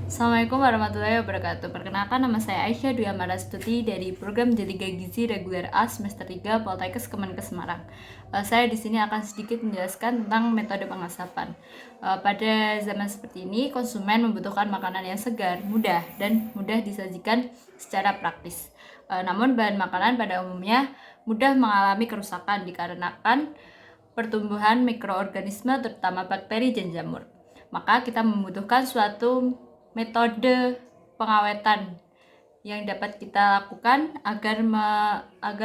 Assalamualaikum warahmatullahi wabarakatuh. Perkenalkan, nama saya Aisyah Dwi Amarastuti dari program Jeliga Gizi Reguler A semester 3 Poltekkes Kemenkes Semarang. Saya di sini akan sedikit menjelaskan tentang metode pengasapan. Pada zaman seperti ini, konsumen membutuhkan makanan yang segar, mudah, dan mudah disajikan secara praktis. Namun bahan makanan pada umumnya mudah mengalami kerusakan dikarenakan pertumbuhan mikroorganisme terutama bakteri dan jamur. Maka kita membutuhkan suatu metode pengawetan yang dapat kita lakukan agar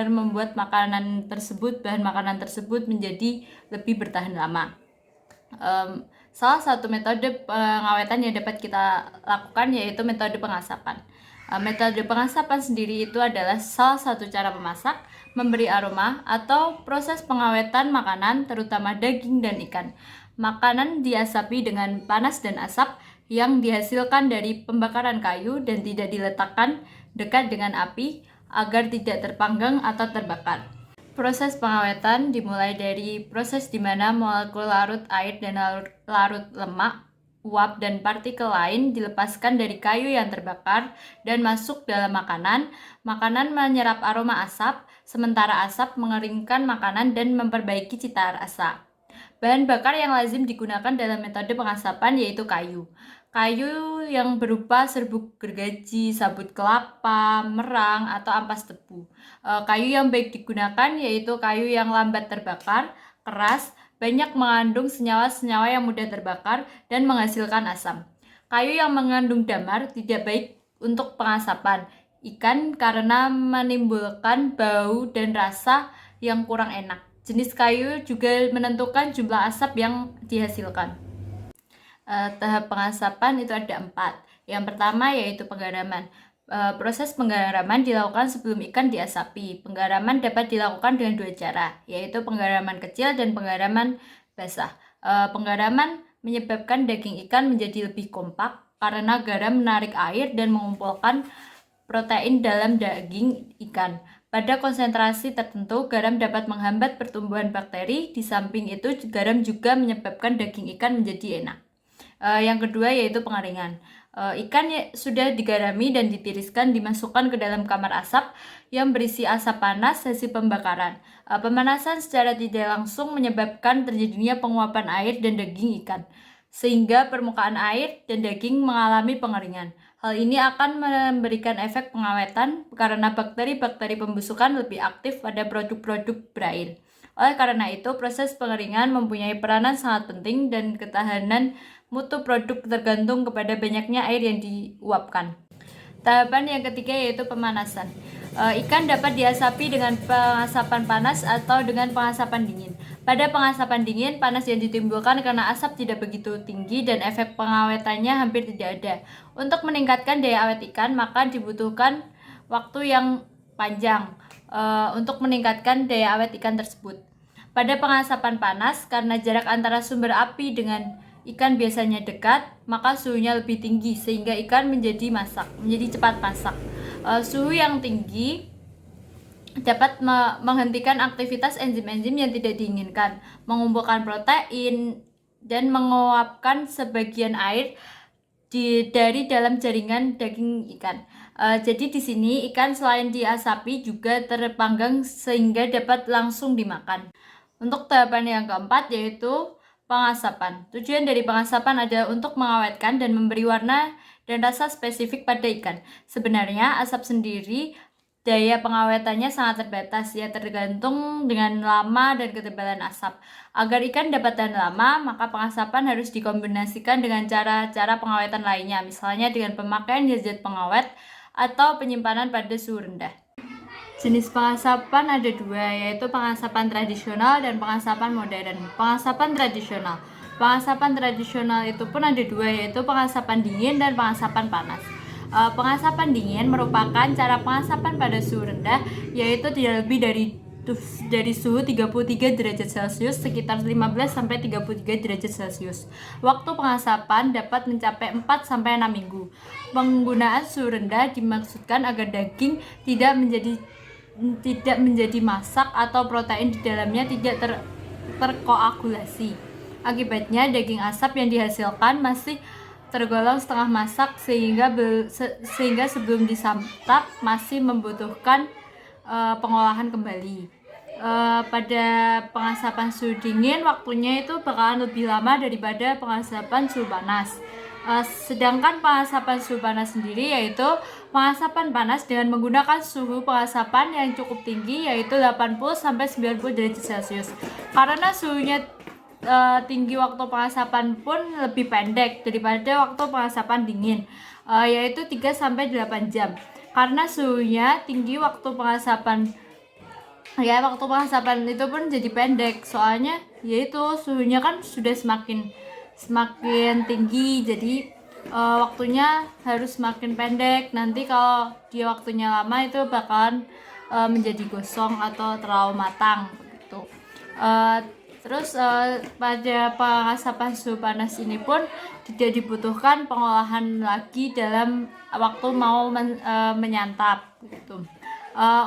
membuat bahan makanan tersebut menjadi lebih bertahan lama. Salah satu metode pengawetan yang dapat kita lakukan yaitu metode pengasapan. Metode pengasapan sendiri itu adalah salah satu cara memasak, memberi aroma, atau proses pengawetan makanan terutama daging dan ikan. Makanan diasapi dengan panas dan asap yang dihasilkan dari pembakaran kayu dan tidak diletakkan dekat dengan api agar tidak terpanggang atau terbakar. Proses pengawetan dimulai dari proses di mana molekul larut air dan larut lemak, uap, dan partikel lain dilepaskan dari kayu yang terbakar dan masuk dalam makanan. Makanan menyerap aroma asap, sementara asap mengeringkan makanan dan memperbaiki cita rasa. Bahan bakar yang lazim digunakan dalam metode pengasapan yaitu kayu. Kayu yang berupa serbuk gergaji, sabut kelapa, merang, atau ampas tebu. Kayu yang baik digunakan yaitu kayu yang lambat terbakar, keras, banyak mengandung senyawa-senyawa yang mudah terbakar, dan menghasilkan asam. Kayu yang mengandung damar tidak baik untuk pengasapan ikan karena menimbulkan bau dan rasa yang kurang enak. Jenis kayu juga menentukan jumlah asap yang dihasilkan. Tahap pengasapan itu ada 4. Yang pertama yaitu penggaraman. Proses penggaraman dilakukan sebelum ikan diasapi. Penggaraman dapat dilakukan dengan 2 cara, yaitu penggaraman kecil dan penggaraman basah. Penggaraman menyebabkan daging ikan menjadi lebih kompak karena garam menarik air dan mengumpulkan protein dalam daging ikan. Pada konsentrasi tertentu, garam dapat menghambat pertumbuhan bakteri. Di samping itu, garam juga menyebabkan daging ikan menjadi enak. Yang kedua yaitu pengeringan. Ikan sudah digarami dan ditiriskan dimasukkan ke dalam kamar asap yang berisi asap panas hasil pembakaran. Pemanasan secara tidak langsung menyebabkan terjadinya penguapan air dan daging ikan, sehingga permukaan air dan daging mengalami pengeringan. Hal ini akan memberikan efek pengawetan karena bakteri-bakteri pembusukan lebih aktif pada produk-produk berair. Oleh karena itu, proses pengeringan mempunyai peranan sangat penting dan ketahanan mutu produk tergantung kepada banyaknya air yang diuapkan. Tahapan yang ketiga yaitu pemanasan. Ikan dapat diasapi dengan pengasapan panas atau dengan pengasapan dingin. Pada pengasapan dingin, panas yang ditimbulkan karena asap tidak begitu tinggi dan efek pengawetannya hampir tidak ada. Untuk meningkatkan daya awet ikan, maka dibutuhkan waktu yang panjang untuk meningkatkan daya awet ikan tersebut. Pada pengasapan panas, karena jarak antara sumber api dengan ikan biasanya dekat, maka suhunya lebih tinggi sehingga ikan menjadi cepat masak. Suhu yang tinggi dapat menghentikan aktivitas enzim-enzim yang tidak diinginkan, mengumpulkan protein, dan menguapkan sebagian air dari dalam jaringan daging ikan. Jadi di sini ikan selain diasapi juga terpanggang sehingga dapat langsung dimakan. Untuk tahapan yang keempat yaitu pengasapan. Tujuan dari pengasapan adalah untuk mengawetkan dan memberi warna dan rasa spesifik pada ikan. Sebenarnya asap sendiri daya pengawetannya sangat terbatas, ya tergantung dengan lama dan ketebalan asap. Agar ikan dapat tahan lama, maka pengasapan harus dikombinasikan dengan cara-cara pengawetan lainnya, misalnya dengan pemakaian zat pengawet atau penyimpanan pada suhu rendah. Jenis pengasapan ada 2, yaitu pengasapan tradisional dan pengasapan modern. Pengasapan tradisional itu pun ada 2, yaitu pengasapan dingin dan pengasapan panas. Pengasapan dingin merupakan cara pengasapan pada suhu rendah, yaitu tidak lebih dari suhu 33 derajat Celcius sekitar 15-33 derajat Celcius. Waktu pengasapan dapat mencapai 4-6 minggu. Penggunaan suhu rendah dimaksudkan agar daging tidak menjadi masak atau protein di dalamnya tidak terkoagulasi. Akibatnya daging asap yang dihasilkan masih tergolong setengah masak sehingga sebelum disantap masih membutuhkan pengolahan kembali. Pada pengasapan suhu dingin waktunya itu bakalan lebih lama daripada pengasapan suhu panas. Sedangkan pengasapan suhu panas sendiri yaitu pengasapan panas dengan menggunakan suhu pengasapan yang cukup tinggi yaitu 80-90 derajat Celcius. Karena suhunya tinggi waktu pengasapan pun lebih pendek daripada waktu pengasapan dingin, yaitu 3-8 jam. Karena suhunya tinggi waktu pengasapan itu pun jadi pendek, soalnya yaitu suhunya kan sudah semakin tinggi, jadi waktunya harus semakin pendek. Nanti kalau dia waktunya lama itu bakalan menjadi gosong atau terlalu matang gitu. Terus pada pengasapan suhu panas ini pun tidak dibutuhkan pengolahan lagi dalam waktu mau menyantap gitu.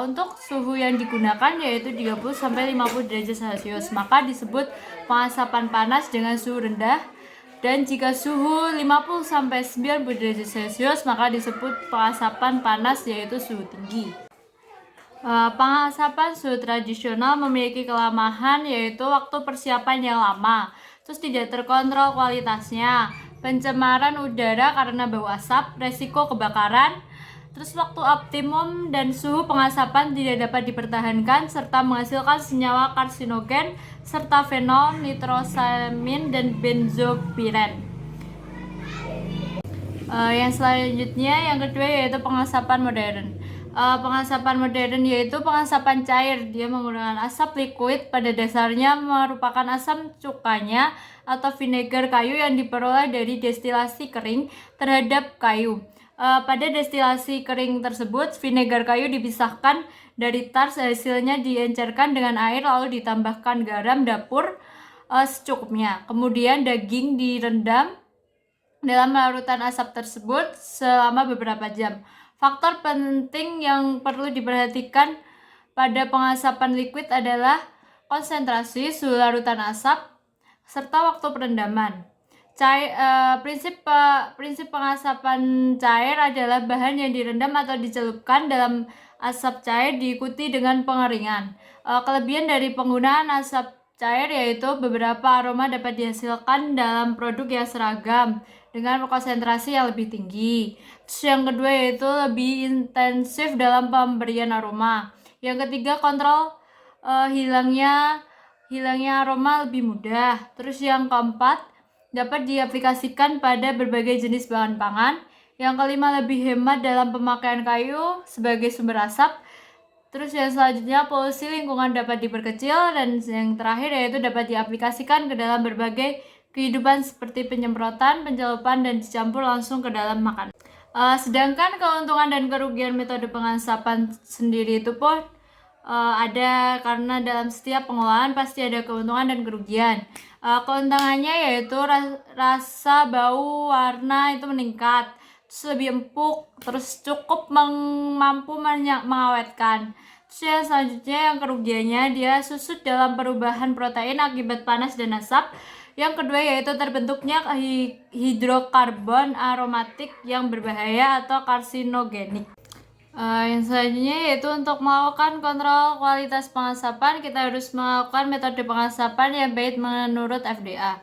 Untuk suhu yang digunakan yaitu 30-50 derajat Celcius, maka disebut pengasapan panas dengan suhu rendah. Dan jika suhu 50-90 derajat Celcius, maka disebut pengasapan panas yaitu suhu tinggi. Pengasapan suhu tradisional memiliki kelemahan yaitu waktu persiapan yang lama, terus tidak terkontrol kualitasnya, pencemaran udara karena bau asap, resiko kebakaran, terus waktu optimum dan suhu pengasapan tidak dapat dipertahankan, serta menghasilkan senyawa karsinogen serta fenol, nitrosamin, dan benzopiren. Yang selanjutnya, yang kedua yaitu pengasapan modern. Pengasapan modern yaitu pengasapan cair. Dia menggunakan asap liquid, pada dasarnya merupakan asam cukanya atau vinegar kayu yang diperoleh dari destilasi kering terhadap kayu. Pada destilasi kering tersebut, vinegar kayu dipisahkan dari tars, hasilnya diencerkan dengan air lalu ditambahkan garam dapur secukupnya. Kemudian daging direndam dalam larutan asap tersebut selama beberapa jam. Faktor penting yang perlu diperhatikan pada pengasapan liquid adalah konsentrasi, suhu larutan asap, serta waktu perendaman. Prinsip pengasapan cair adalah bahan yang direndam atau dicelupkan dalam asap cair diikuti dengan pengeringan. Kelebihan dari penggunaan asap cair yaitu beberapa aroma dapat dihasilkan dalam produk yang seragam dengan konsentrasi yang lebih tinggi. Terus yang kedua yaitu lebih intensif dalam pemberian aroma. Yang ketiga, kontrol hilangnya aroma lebih mudah. Terus yang keempat, dapat diaplikasikan pada berbagai jenis bahan pangan. Yang kelima, lebih hemat dalam pemakaian kayu sebagai sumber asap. Terus yang selanjutnya, polusi lingkungan dapat diperkecil. Dan yang terakhir yaitu dapat diaplikasikan ke dalam berbagai kehidupan seperti penyemprotan, pencelupan, dan dicampur langsung ke dalam makanan. Sedangkan keuntungan dan kerugian metode pengasapan sendiri itu pun ada, karena dalam setiap pengolahan pasti ada keuntungan dan kerugian. Keuntungannya yaitu rasa, bau, warna itu meningkat, terus lebih empuk, terus cukup mampu mengawetkan. Terus yang selanjutnya, yang kerugiannya, dia susut dalam perubahan protein akibat panas dan asap. Yang kedua yaitu terbentuknya hidrokarbon aromatik yang berbahaya atau karsinogenik. Yang selanjutnya yaitu untuk melakukan kontrol kualitas pengasapan, kita harus melakukan metode pengasapan yang baik menurut FDA.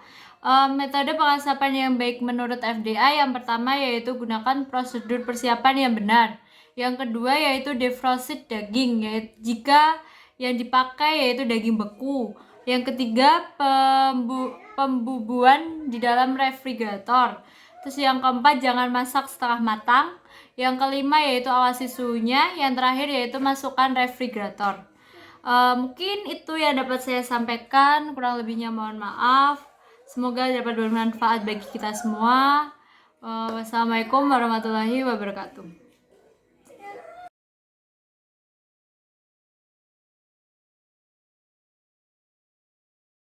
Metode pengasapan yang baik menurut FDA yang pertama yaitu gunakan prosedur persiapan yang benar. Yang kedua yaitu defrost daging, jika yang dipakai yaitu daging beku. Yang ketiga, pembubuhan di dalam refrigerator. Terus yang keempat, jangan masak setengah matang. Yang kelima yaitu awasi suhunya. Yang terakhir yaitu masukkan refrigerator. Mungkin itu yang dapat saya sampaikan, kurang lebihnya mohon maaf. Semoga dapat bermanfaat bagi kita semua. Wassalamualaikum warahmatullahi wabarakatuh.